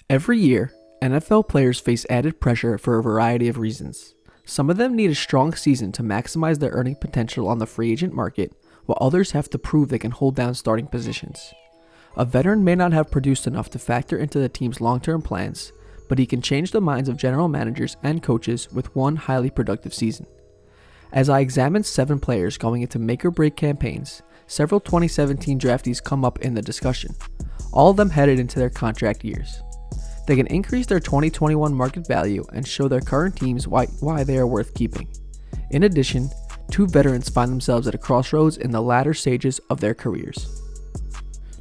Every year, NFL players face added pressure for a variety of reasons. Some of them need a strong season to maximize their earning potential on the free agent market, while others have to prove they can hold down starting positions. A veteran may not have produced enough to factor into the team's long-term plans, but he can change the minds of general managers and coaches with one highly productive season. As I examine 7 players going into make-or-break campaigns, several 2017 draftees come up in the discussion, all of them headed into their contract years. They can increase their 2021 market value and show their current teams why they are worth keeping. In addition, 2 veterans find themselves at a crossroads in the latter stages of their careers.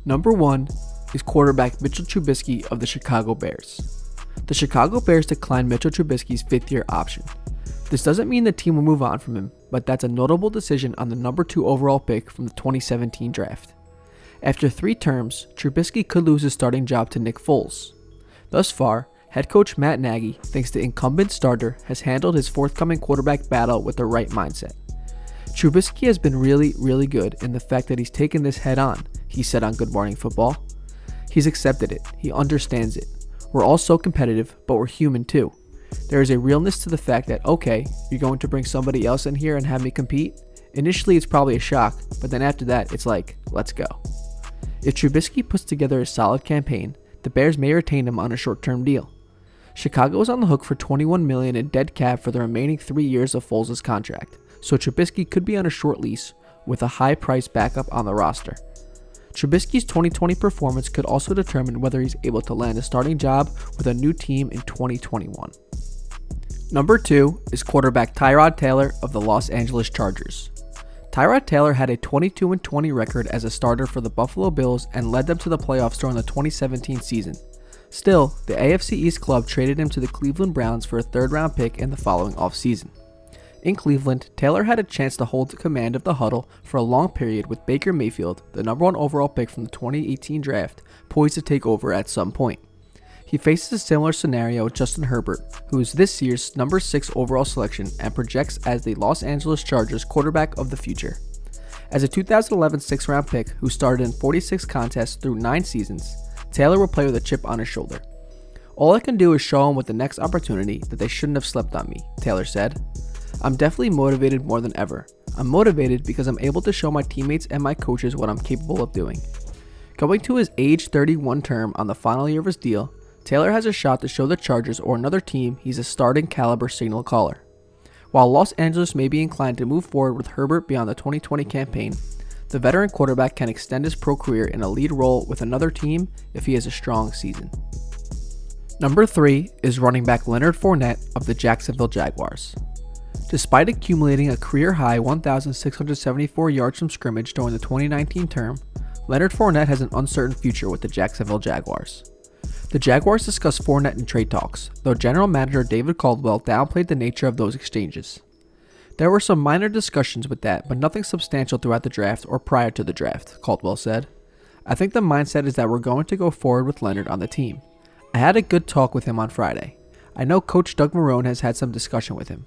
Number 1 is quarterback Mitchell Trubisky of the Chicago Bears. The Chicago Bears declined Mitchell Trubisky's 5th-year option. This doesn't mean the team will move on from him, but that's a notable decision on the number 2 overall pick from the 2017 draft. After 3 terms, Trubisky could lose his starting job to Nick Foles. Thus far, head coach Matt Nagy thinks the incumbent starter has handled his forthcoming quarterback battle with the right mindset. Trubisky has been really good in the fact that he's taken this head on, he said on Good Morning Football. He's accepted it, he understands it. We're all so competitive, but we're human too. There is a realness to the fact that, okay, you're going to bring somebody else in here and have me compete? Initially it's probably a shock, but then after that it's like, let's go. If Trubisky puts together a solid campaign, the Bears may retain him on a short-term deal. Chicago is on the hook for $21 million in dead cap for the remaining 3 years of Foles' contract, so Trubisky could be on a short lease with a high-priced backup on the roster. Trubisky's 2020 performance could also determine whether he's able to land a starting job with a new team in 2021. Number 2 is quarterback Tyrod Taylor of the Los Angeles Chargers. Tyrod Taylor had a 22-20 record as a starter for the Buffalo Bills and led them to the playoffs during the 2017 season. Still, the AFC East club traded him to the Cleveland Browns for a 3rd-round pick in the following offseason. In Cleveland, Taylor had a chance to hold command of the huddle for a long period with Baker Mayfield, the number 1 overall pick from the 2018 draft, poised to take over at some point. He faces a similar scenario with Justin Herbert, who is this year's number 6 overall selection and projects as the Los Angeles Chargers quarterback of the future. As a 2011 6th-round pick who started in 46 contests through 9 seasons, Taylor will play with a chip on his shoulder. All I can do is show him with the next opportunity that they shouldn't have slept on me, Taylor said. I'm definitely motivated more than ever. I'm motivated because I'm able to show my teammates and my coaches what I'm capable of doing. Going to his age 31 term on the final year of his deal, Taylor has a shot to show the Chargers or another team he's a starting caliber signal caller. While Los Angeles may be inclined to move forward with Herbert beyond the 2020 campaign, the veteran quarterback can extend his pro career in a lead role with another team if he has a strong season. Number 3 is running back Leonard Fournette of the Jacksonville Jaguars. Despite accumulating a career-high 1,674 yards from scrimmage during the 2019 term, Leonard Fournette has an uncertain future with the Jacksonville Jaguars. The Jaguars discussed Fournette in trade talks, though general manager David Caldwell downplayed the nature of those exchanges. There were some minor discussions with that, but nothing substantial throughout the draft or prior to the draft, Caldwell said. I think the mindset is that we're going to go forward with Leonard on the team. I had a good talk with him on Friday. I know Coach Doug Marrone has had some discussion with him.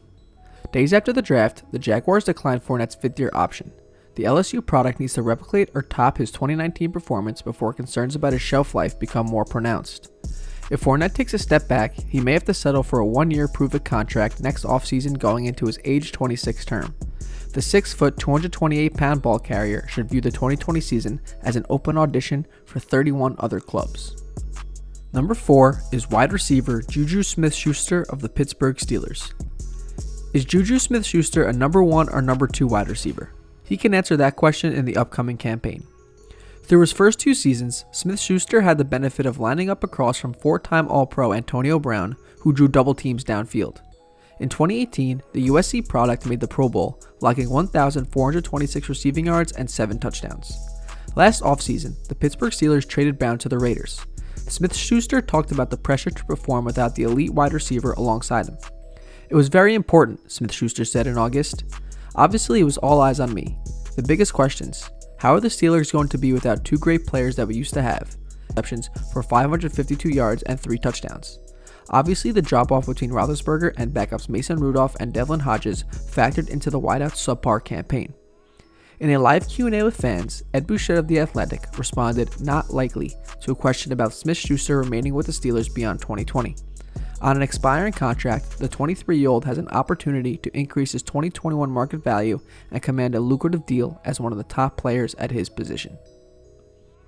Days after the draft, the Jaguars declined Fournette's 5th-year option. The LSU product needs to replicate or top his 2019 performance before concerns about his shelf life become more pronounced. If Fournette takes a step back, he may have to settle for a 1-year prove-it contract next offseason going into his age 26 term. The 6-foot, 228-pound ball carrier should view the 2020 season as an open audition for 31 other clubs. Number 4 is wide receiver JuJu Smith-Schuster of the Pittsburgh Steelers. Is JuJu Smith-Schuster a number 1 or number 2 wide receiver? He can answer that question in the upcoming campaign. Through his first 2 seasons, Smith-Schuster had the benefit of lining up across from 4-time All-Pro Antonio Brown, who drew double teams downfield. In 2018, the USC product made the Pro Bowl, logging 1,426 receiving yards and 7 touchdowns. Last offseason, the Pittsburgh Steelers traded Brown to the Raiders. Smith-Schuster talked about the pressure to perform without the elite wide receiver alongside him. It was very important, Smith-Schuster said in August. Obviously, it was all eyes on me. The biggest questions: how are the Steelers going to be without 2 great players that we used to have? Receptions for 552 yards and 3 touchdowns. Obviously, the drop-off between Roethlisberger and backups Mason Rudolph and Devlin Hodges factored into the wideout subpar campaign. In a live Q&A with fans, Ed Bouchette of The Athletic responded not likely to a question about Smith-Schuster remaining with the Steelers beyond 2020. On an expiring contract, the 23-year-old has an opportunity to increase his 2021 market value and command a lucrative deal as one of the top players at his position.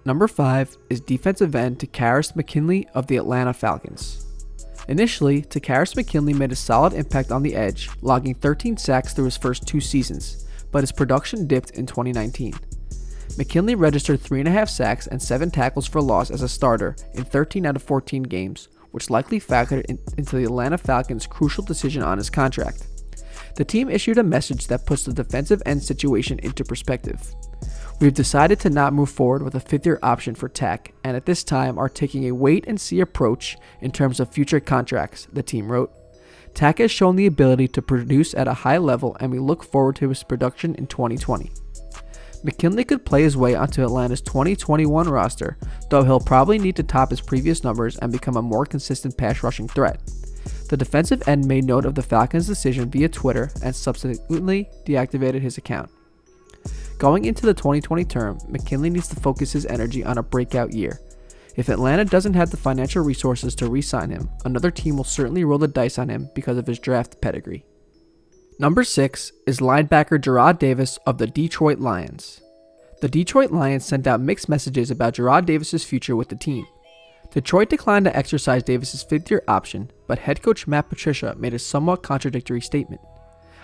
Number 5 is defensive end Takkarist McKinley of the Atlanta Falcons. Initially, Takkarist McKinley made a solid impact on the edge, logging 13 sacks through his first 2 seasons, but his production dipped in 2019. McKinley registered 3.5 sacks and 7 tackles for loss as a starter in 13 out of 14 games, which likely factored into the Atlanta Falcons' crucial decision on his contract. The team issued a message that puts the defensive end situation into perspective. We've decided to not move forward with a 5th-year option for Tak, and at this time are taking a wait-and-see approach in terms of future contracts, the team wrote. Tak has shown the ability to produce at a high level, and we look forward to his production in 2020. McKinley could play his way onto Atlanta's 2021 roster, though he'll probably need to top his previous numbers and become a more consistent pass rushing threat. The defensive end made note of the Falcons' decision via Twitter and subsequently deactivated his account. Going into the 2020 term, McKinley needs to focus his energy on a breakout year. If Atlanta doesn't have the financial resources to re-sign him, another team will certainly roll the dice on him because of his draft pedigree. Number 6 is linebacker Jarrad Davis of the Detroit Lions. The Detroit Lions sent out mixed messages about Jarrad Davis' future with the team. Detroit declined to exercise Davis' 5th-year option, but head coach Matt Patricia made a somewhat contradictory statement.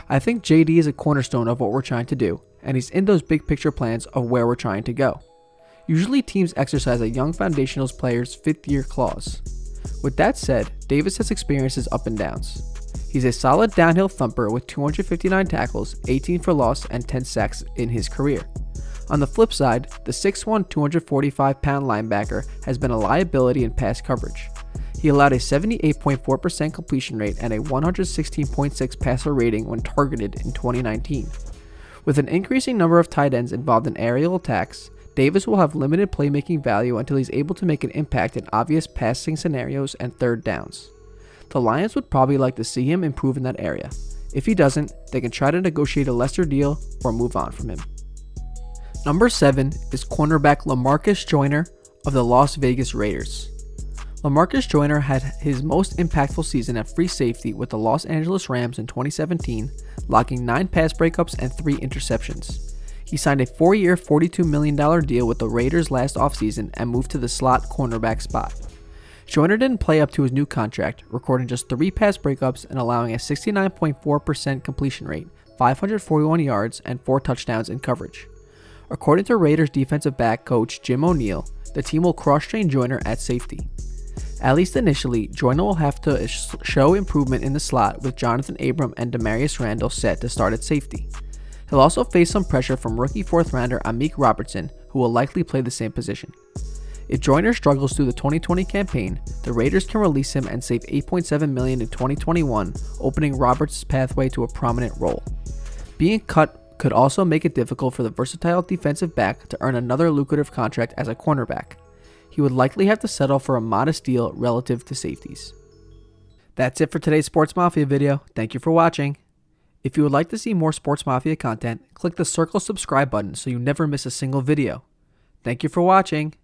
I think JD is a cornerstone of what we're trying to do, and he's in those big picture plans of where we're trying to go. Usually teams exercise a young foundational player's 5th-year clause. With that said, Davis has experienced his up and downs. He's a solid downhill thumper with 259 tackles, 18 for loss, and 10 sacks in his career. On the flip side, the 6'1", 245-pound linebacker has been a liability in pass coverage. He allowed a 78.4% completion rate and a 116.6 passer rating when targeted in 2019. With an increasing number of tight ends involved in aerial attacks, Davis will have limited playmaking value until he's able to make an impact in obvious passing scenarios and third downs. The Lions would probably like to see him improve in that area. If he doesn't, they can try to negotiate a lesser deal or move on from him. Number 7 is cornerback Lamarcus Joyner of the Las Vegas Raiders. Lamarcus Joyner had his most impactful season at free safety with the Los Angeles Rams in 2017, logging 9 pass breakups and 3 interceptions. He signed a 4-year, $42 million deal with the Raiders last offseason and moved to the slot cornerback spot. Joyner didn't play up to his new contract, recording just 3 pass breakups and allowing a 69.4% completion rate, 541 yards, and 4 touchdowns in coverage. According to Raiders defensive back coach Jim O'Neill, the team will cross-train Joyner at safety. At least initially, Joyner will have to show improvement in the slot with Jonathan Abram and Demarius Randall set to start at safety. He'll also face some pressure from rookie 4th-rounder Amik Robertson, who will likely play the same position. If Joyner struggles through the 2020 campaign, the Raiders can release him and save $8.7 million in 2021, opening Roberts' pathway to a prominent role. Being cut could also make it difficult for the versatile defensive back to earn another lucrative contract as a cornerback. He would likely have to settle for a modest deal relative to safeties. That's it for today's Sports Mafia video. Thank you for watching. If you would like to see more Sports Mafia content, click the circle subscribe button so you never miss a single video. Thank you for watching.